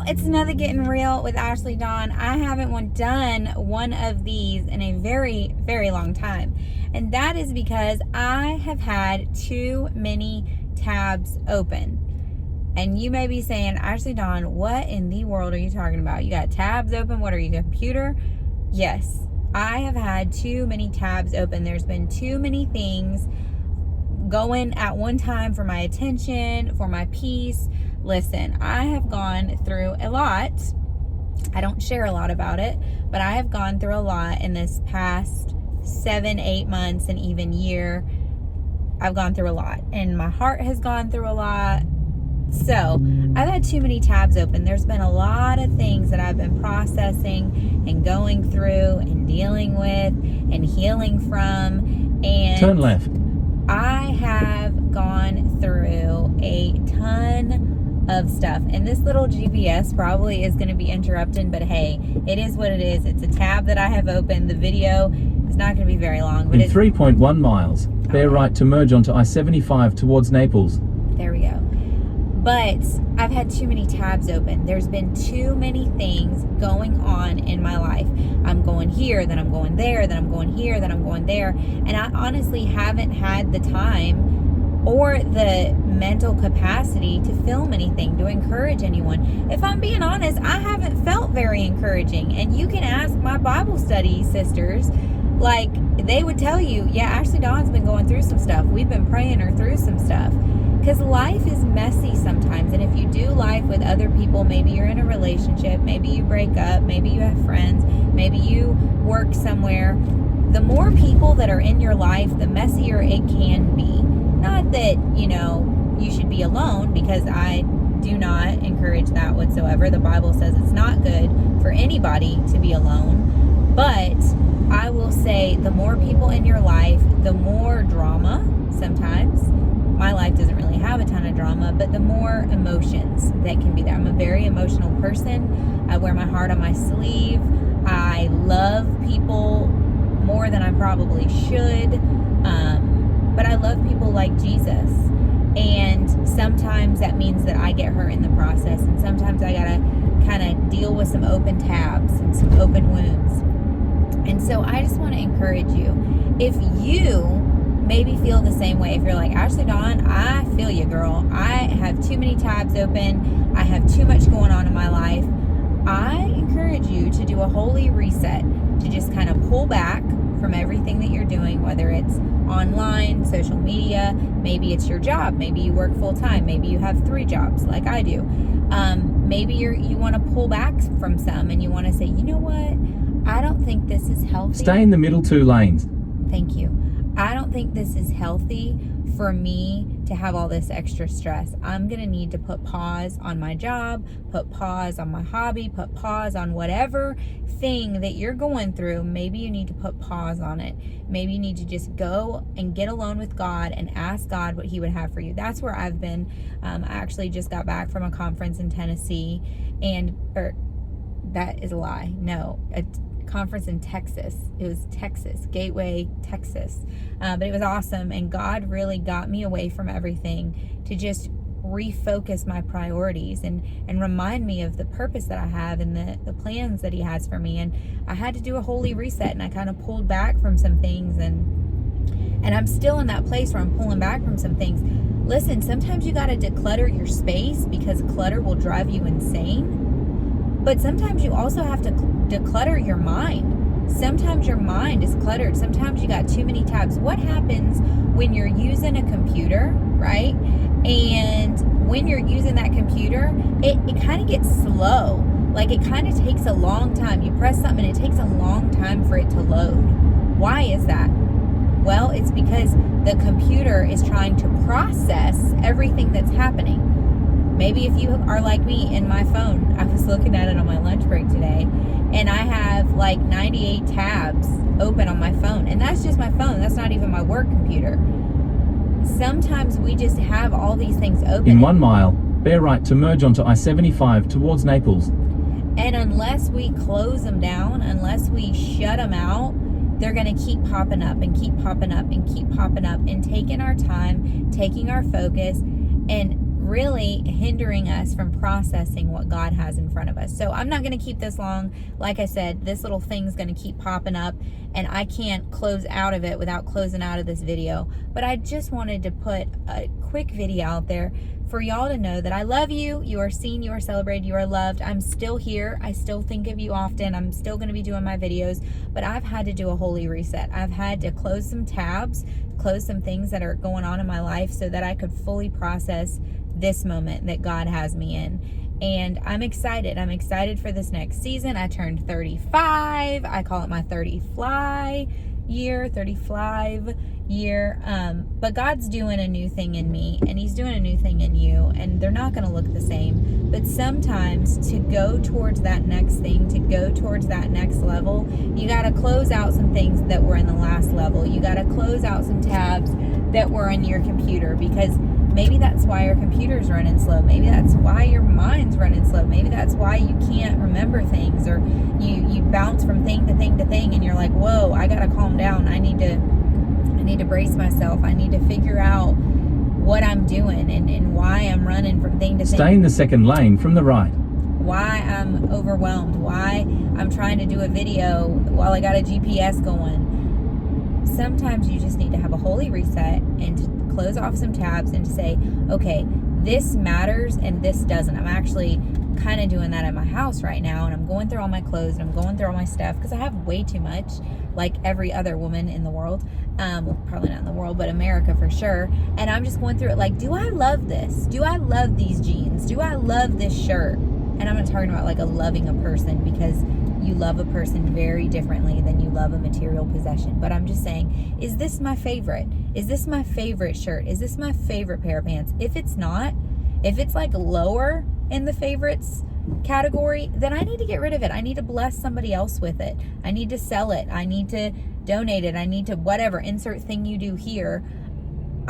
y'all, it's another Gettin Real with Ashleydawn. I haven't done one of these in a very, very long time. And that is because I have had too many tabs open. And you may be saying, Ashleydawn, what in the world are you talking about? You got tabs open? What are you, a computer? Yes, I have had too many tabs open. There's been too many things going at one time for my attention, for my peace. Listen, I have gone through a lot. I don't share a lot about it, but I have gone through a lot in this past 7-8 months and even year. I've gone through a lot, and my heart has gone through a lot. So I've had too many tabs open. There's been a lot of things that I've been processing and going through and dealing with and healing from. And turn left. I have gone through a ton of stuff, and this little GPS probably is going to be interrupting, but hey, it is what it is. It's a tab that I have opened. The video is not going to be very long, but in 3.1 miles, bear right to merge onto I-75 towards Naples. There we go. But I've had too many tabs open. There's been too many things going on in my life. I'm going here, then I'm going there, then I'm going here, then I'm going there. And I honestly haven't had the time or the mental capacity to film anything, to encourage anyone. If I'm being honest, I haven't felt very encouraging. And you can ask my Bible study sisters, like they would tell you, yeah, Ashleydawn's been going through some stuff. We've been praying her through some stuff. Because life is messy sometimes, and if you do life with other people, maybe you're in a relationship, maybe you break up, maybe you have friends, maybe you work somewhere, the more people that are in your life, the messier it can be. Not that, you should be alone, because I do not encourage that whatsoever. The Bible says it's not good for anybody to be alone, but I will say the more people in your life, the more drama sometimes. My life doesn't really have a ton of drama, but the more emotions that can be there. I'm a very emotional person. I wear my heart on my sleeve. I love people more than I probably should. But I love people like Jesus. And sometimes that means that I get hurt in the process. And sometimes I gotta kind of deal with some open tabs and some open wounds. And so I just want to encourage you. If you maybe feel the same way, if you're like, Ashleydawn, I feel you, girl. I have too many tabs open. I have too much going on in my life. I encourage you to do a holy reset, to just kind of pull back from everything that you're doing, whether it's online, social media, maybe it's your job, maybe you work full time, maybe you have 3 jobs like I do. Maybe you want to pull back from some and you want to say, you know what? I don't think this is healthy. Stay in the middle 2 lanes. Thank you. I don't think this is healthy for me to have all this extra stress. I'm going to need to put pause on my job, put pause on my hobby, put pause on whatever thing that you're going through. Maybe you need to put pause on it. Maybe you need to just go and get alone with God and ask God what he would have for you. That's where I've been. I actually just got back from a conference in Tennessee, that is a lie. No, a conference in Texas. It was Texas, Gateway, Texas. But it was awesome. And God really got me away from everything to just refocus my priorities and remind me of the purpose that I have and the plans that he has for me. And I had to do a holy reset, and I kind of pulled back from some things, and I'm still in that place where I'm pulling back from some things. Listen, sometimes you got to declutter your space because clutter will drive you insane. But sometimes you also have to declutter your mind. Sometimes your mind is cluttered. Sometimes you got too many tabs. What happens when you're using a computer, right? And when you're using that computer, it kind of gets slow. Like it kind of takes a long time. You press something and it takes a long time for it to load. Why is that? Well, it's because the computer is trying to process everything that's happening. Maybe if you are like me in my phone, I was looking at it on my lunch break today, and I have like 98 tabs open on my phone. And that's just my phone. That's not even my work computer. Sometimes we just have all these things open. In 1 mile, bear right to merge onto I-75 towards Naples. And unless we close them down, unless we shut them out, they're going to keep popping up and keep popping up and keep popping up, and taking our time, taking our focus, and really hindering us from processing what God has in front of us. So I'm not going to keep this long. Like I said, this little thing's going to keep popping up, and I can't close out of it without closing out of this video. But I just wanted to put a quick video out there for y'all to know that I love you. You are seen, you are celebrated, you are loved. I'm still here. I still think of you often. I'm still going to be doing my videos, but I've had to do a holy reset. I've had to close some tabs, close some things that are going on in my life so that I could fully process this moment that God has me in. And I'm excited. I'm excited for this next season. I turned 35. I call it my 35 year. But God's doing a new thing in me, and he's doing a new thing in you, and they're not going to look the same. But sometimes to go towards that next thing, to go towards that next level, you got to close out some things that were in the last level. You got to close out some tabs that were in your computer, because maybe that's why your computer's running slow. Maybe that's why your mind's running slow. Maybe that's why you can't remember things, or you bounce from thing to thing to thing, and you're like, whoa, I gotta calm down. I need to brace myself. I need to figure out what I'm doing and why I'm running from thing to thing. Stay in the second lane from the right. Why I'm overwhelmed. Why I'm trying to do a video while I got a GPS going. Sometimes you just need to have a holy reset and to close off some tabs and to say, okay, this matters and this doesn't. I'm actually kind of doing that at my house right now, and I'm going through all my clothes and I'm going through all my stuff because I have way too much, like every other woman in the world. Well, probably not in the world, but America for sure. And I'm just going through it like, do I love this? Do I love these jeans? Do I love this shirt? And I'm not talking about like loving a person, because you love a person very differently than you love a material possession. But I'm just saying, is this my favorite? Is this my favorite shirt? Is this my favorite pair of pants? If it's not, if it's like lower in the favorites category, then I need to get rid of it. I need to bless somebody else with it. I need to sell it. I need to donate it. I need to whatever, insert thing you do here.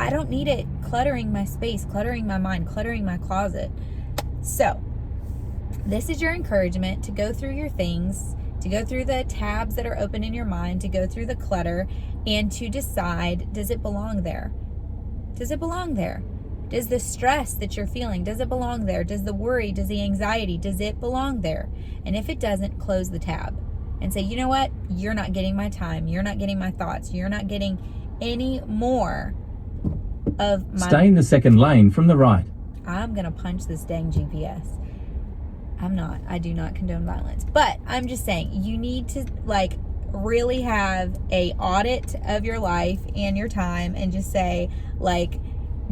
I don't need it cluttering my space, cluttering my mind, cluttering my closet. So this is your encouragement to go through your things, to go through the tabs that are open in your mind, to go through the clutter, and to decide, does it belong there? Does it belong there? Does the stress that you're feeling, does it belong there? Does the worry, does the anxiety, does it belong there? And if it doesn't, close the tab and say, you know what? You're not getting my time. You're not getting my thoughts. You're not getting any more of my... Stay in the second lane from the right. I'm going to punch this dang GPS. I'm not. I do not condone violence. But I'm just saying, you need to like really have a audit of your life and your time and just say, like,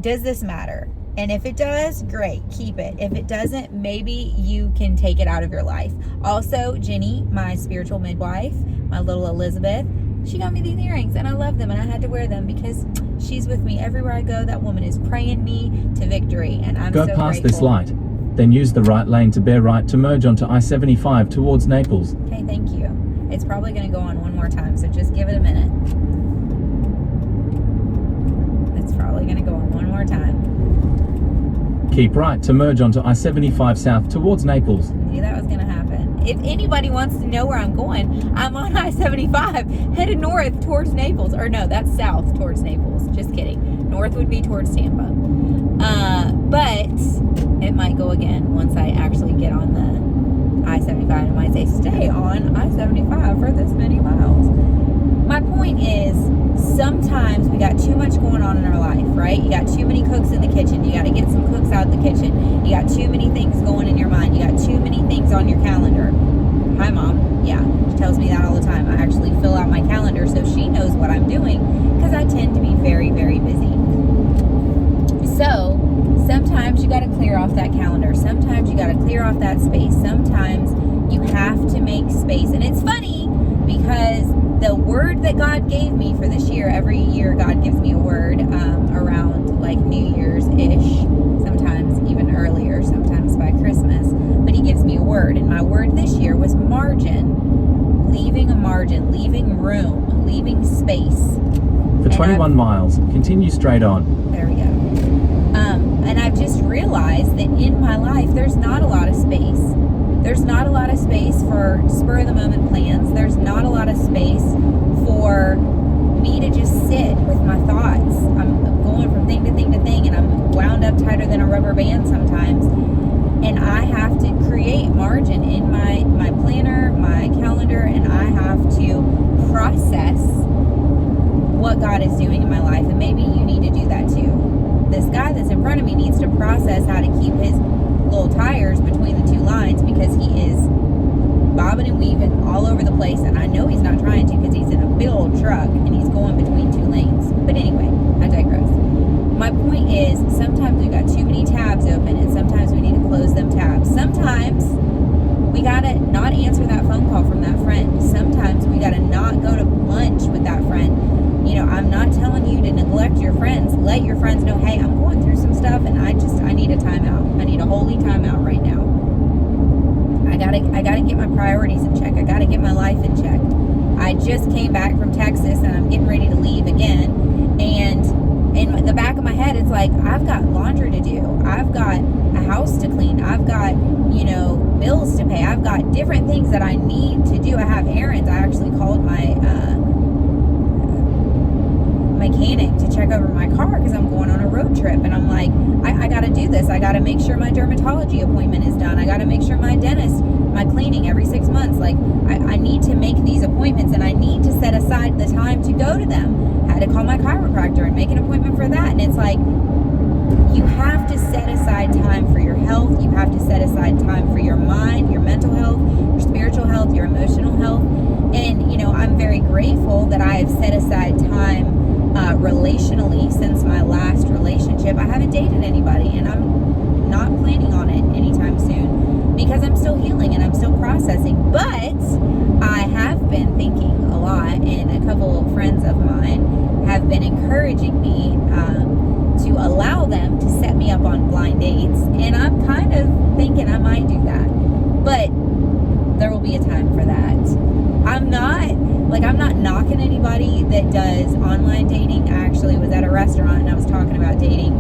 does this matter? And if it does, great, keep it. If it doesn't, maybe you can take it out of your life. Also, Jenny, my spiritual midwife, my little Elizabeth, she got me these earrings and I love them, and I had to wear them because she's with me everywhere I go. That woman is praying me to victory, and I'm Go so past grateful. this light, then use the right lane to bear right to merge onto I-75 towards Naples. Okay, thank you. It's probably going to go on one more time, so just give it a minute. It's probably going to go on one more time. Keep right to merge onto I-75 south towards Naples. I knew that was going to happen. If anybody wants to know where I'm going, I'm on I-75 headed north towards Naples. Or no, that's south towards Naples. Just kidding. North would be towards Tampa. But it might go again once I actually get on the I-75. It might say, stay on I-75 for this many miles. My point is, sometimes we got too much going on in our life, right? You got too many cooks in the kitchen. You got to get some cooks out of the kitchen. You got too many things going in your mind. You got too many things on your calendar. Hi, Mom. Yeah, she tells me that all the time. I actually fill out my calendar so she knows what I'm doing, because I tend to be very, very busy. So sometimes you got to clear off that calendar. Sometimes you got to clear off that space. Sometimes you have to make space. And it's funny because the word that God gave me for this year, every year God gives me a word around like New Year's-ish, sometimes even earlier, sometimes by Christmas. But he gives me a word. And my word this year was margin. Leaving a margin, leaving room, leaving space. For 21 miles, continue straight on. There we go. And I've just realized that in my life, there's not a lot of space. There's not a lot of space for spur-of-the-moment plans. There's not a lot of space for me to just sit with my thoughts. I'm going from thing to thing to thing, and I'm wound up tighter than a rubber band sometimes. And I have to create margin in my planner, my calendar, and I have to process what God is doing in my life. And maybe you need to do that too. This guy that's in front of me needs to process how to keep his little tires between the two lines, because he is bobbing and weaving all over the place, and I know he's not trying to, because he's in a big old truck and he's going between two lanes. But anyway, I digress. My point is, sometimes we've got too many tabs open, and sometimes we need to close them tabs. Sometimes we gotta not answer that phone call from that friend. Sometimes we gotta not go to lunch with that friend. You know, I'm not telling you to neglect your friends. Let your friends know, hey, I'm going through some stuff, and I need a timeout. I need a holy timeout right now. I gotta get my priorities in check. I gotta get my life in check. I just came back from Texas, and I'm getting ready to leave again. And in the back of my head, it's like, I've got laundry to do. I've got a house to clean. I've got, bills to pay. I've got different things that I need to do. I have errands. I actually called my mechanic to check over my car because I'm going on a road trip, and I'm like, I got to do this. I got to make sure my dermatology appointment is done. I got to make sure my dentist, my cleaning every 6 months. Like, I need to make these appointments, and I need to set aside the time to go to them. I had to call my chiropractor and make an appointment for that. And it's like, you have to set aside time for your health. You have to set aside time for your mind, your mental health, your spiritual health, your emotional health. And, I'm very grateful that I have set aside time relationally since my last relationship. I haven't dated anybody, and I'm not planning on it anytime soon because I'm still healing and I'm still processing. But I have been thinking a lot, and a couple of friends of mine have been encouraging me to allow them to set me up on blind dates, and I'm kind of thinking I might do that. But there will be a time for that. I'm not knocking anybody that does online dating. I actually was at a restaurant and I was talking about dating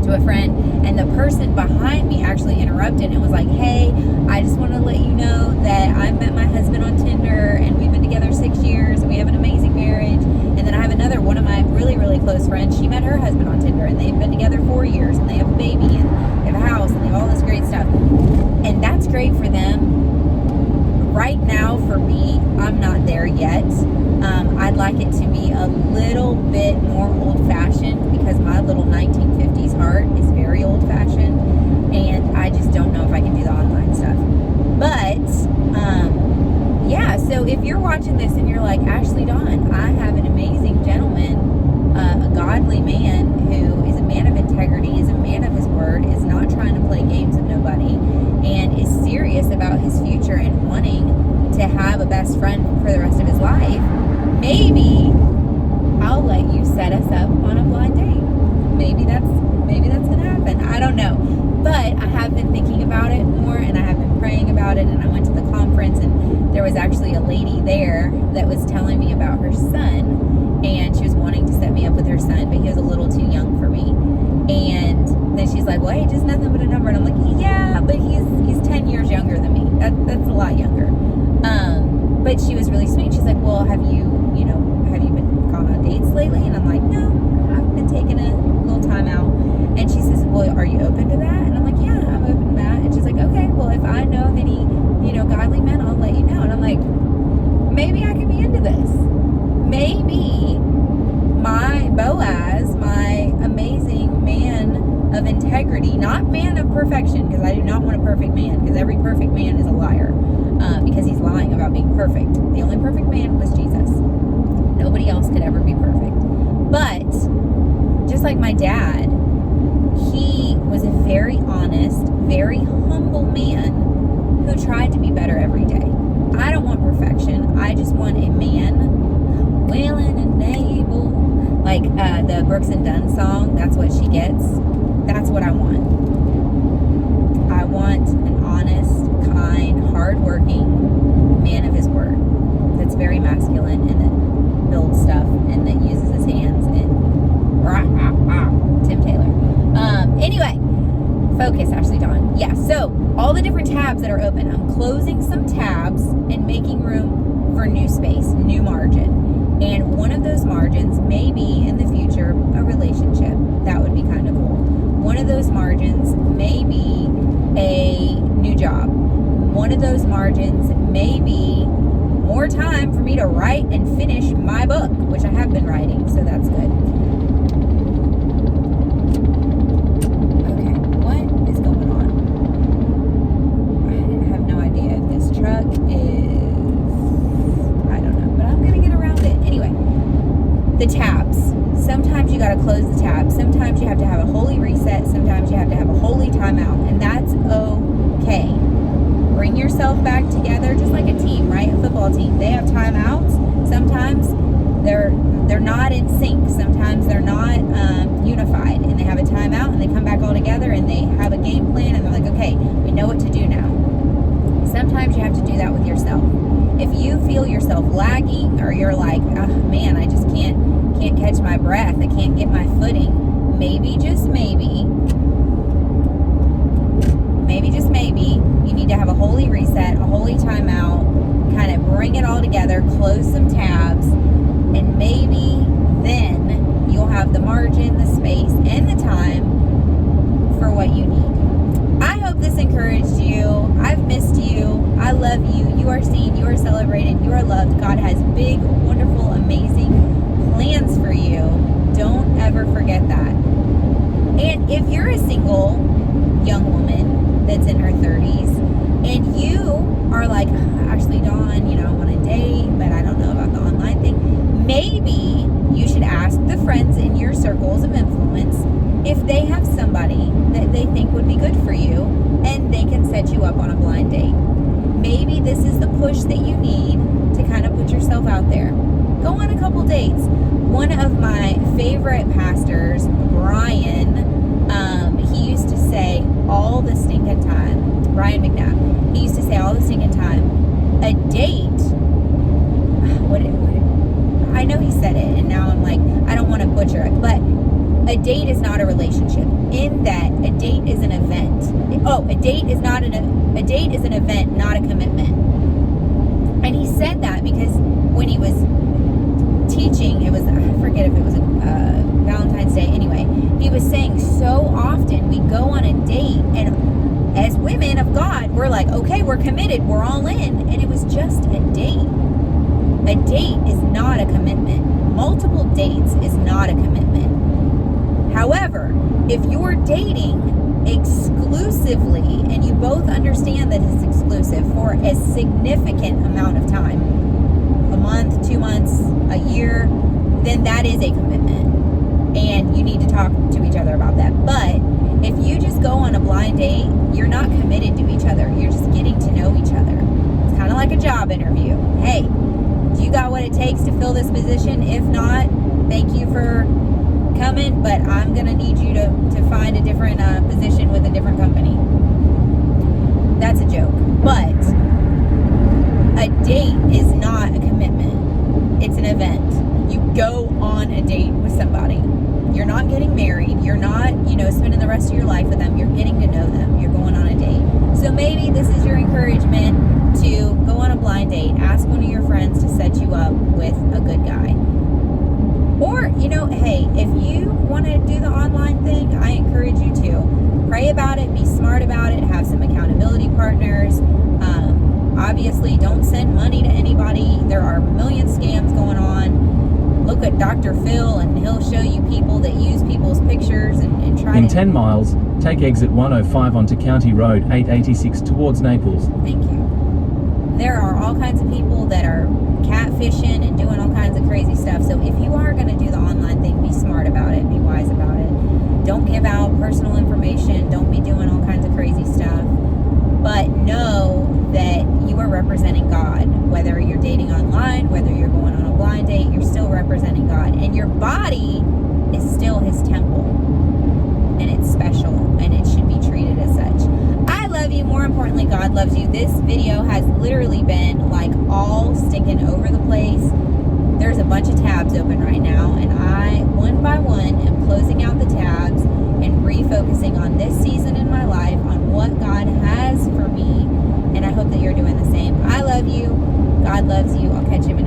to a friend, and the person behind me actually interrupted and was like, hey, I just want to let you know that I met my husband on Tinder, and we've been together 6 years, and we have an amazing marriage. And then I have one of my really, really close friends, she met her husband on Tinder, and they've been together 4 years, and they have a baby, and they have a house, and they have all this great stuff. And that's great for them. Right now, for me, I'm not there yet. I'd like it to be a little bit more old-fashioned, because my little 1950s heart is very old-fashioned, and I just don't know if I can do the online stuff. But, so if you're watching this and you're like, Ashleydawn, I have an amazing gentleman, a godly man who is a man of integrity, is a man of his word, is not trying to play games with nobody, and is serious about his future and wanting to have a best friend for the rest of his life, maybe I'll let you set us up on a blind date. Maybe that's gonna happen. I don't know. But I have been thinking about it more, and I have been praying about it, and I went to the conference, and there was actually a lady there that was telling me about her son, and she was wanting to set me up with her son, but he was a little too young for me. And then she's like, well, hey, just nothing but a number. And I'm like, yeah, but he's 10 years younger than me. That's a lot younger. But she was really sweet. She's like, well, have you been gone on dates lately? And I'm like, no, I've been taking a little time out. And she says, well, are you open to that? And I'm like, yeah, I'm open to that. And she's like, okay, well, if I know of any, godly men, I'll let you know. And I'm like, maybe I could be into this. Maybe my Boaz, my amazing man of integrity, not man of perfection, because I do not want a perfect man, because every perfect man is a liar, because he's lying about being perfect. The only perfect man was Jesus. Nobody else could ever be perfect. But just like my dad, he was a very honest, very humble man who tried to be better every day. I don't want perfection. I just want a man willing and able. Like the Brooks and Dunn song, that's what she gets. That's what I want. I want an honest, kind, hardworking man of his word that's very masculine and that builds stuff and that uses his hands and Tim Taylor. Anyway, focus, Ashleydawn. Yeah, so all the different tabs that are open, I'm closing some tabs and making room for new space, new margin. And one of those margins may be in the future a relationship. That would be kind of cool. One of those margins may be a new job. One of those margins may be more time for me to write and finish my book, which I have been writing, so that's good. Okay, what is going on? I have no idea if this truck is, I don't know, but I'm gonna get around it. Anyway, the tabs. Sometimes you gotta close the tabs. Sometimes you have to have a holy reset. Sometimes you have to have a holy timeout, and that's okay. Bring yourself back together, just like a team, right? A football team. They have timeouts. Sometimes they're not in sync. Sometimes they're not unified, and they have a timeout, and they come back all together, and they have a game plan, and they're like, okay, we know what to do now. Sometimes you have to do that with yourself. If you feel yourself lagging, or you're like, oh, man, I just can't catch my breath, I can't get my footing, maybe just maybe, you need to have a holy reset, a holy timeout, kind of bring it all together, close some tabs, and maybe then you'll have the margin, the space, and the time for what you need. I hope this encouraged you. I've missed you. I love you. You are seen. You are celebrated. You are loved. God has big, wonderful, amazing plans for you. Don't ever forget that. And if you're a single young woman that's in her 30s and you are like, Ashleydawn, I want to date, but I don't know about the online thing, maybe you should ask the friends in your circles of influence if they have somebody that they think would be good for you and they can set you up on a blind date. Maybe this is the push that you need to kind of put yourself out there. Go on a couple dates. One of my favorite pastors, Brian, he used to say all the stinking time, Brian McNabb, he used to say all the stinking time, a date, I know he said it, and now I'm like, I don't want to butcher it, but a date is not a relationship, in that a date is an event. A date is an event, not a commitment. And he said that because when he was teaching, I forget if it was Valentine's Day, anyway, he was saying so often we go on a date, and as women of God, we're like, okay, we're committed, we're all in, and it was just a date. A date is not a commitment. Multiple dates is not a commitment. However, if you're dating exclusively, and you both understand that it's exclusive for a significant amount of time, a month, 2 months, a year, then that is a commitment. And you need to talk to each other about that. But if you just go on a blind date, you're not committed to each other. You're just getting to know each other. It's kind of like a job interview. Hey, do you got what it takes to fill this position? If not, thank you for coming, but I'm going to need you to find a different position with a different company. That's a joke. But a date is not a commitment. It's an event. You go on a date with somebody. You're not getting married. You're not, spending the rest of your life with them. You're getting to know them. You're going on a date. So maybe this is your encouragement to go on a blind date. Ask one of your friends to set you up with a good guy. Or, hey, if you want to do the online thing, I encourage you to pray about it, be smart about it, have some accountability partners. Obviously, don't send money to anybody. There are a million scams going on. Look at Dr. Phil, and he'll show you people that use people's pictures and try In to... 10 miles, take exit 105 onto County Road 886 towards Naples. Thank you. There are all kinds of people that are catfishing and doing all kinds of crazy stuff. So if you are going to do the online thing, be smart about it, be wise about it. Don't give out personal information. Don't be doing all kinds of crazy stuff. But know that you are representing God. Whether you're dating online, whether you're going on a blind date, you're still representing God. And your body is still His temple. And it's special, and it should be treated as such. I love you. More importantly, God loves you. This video has literally been like all stinking over the place. There's a bunch of tabs open right now, and I, one by one, am closing out the tabs and refocusing on this season in my life, on what God has for me, and I hope that you're doing the same. I love you. God loves you. I'll catch you in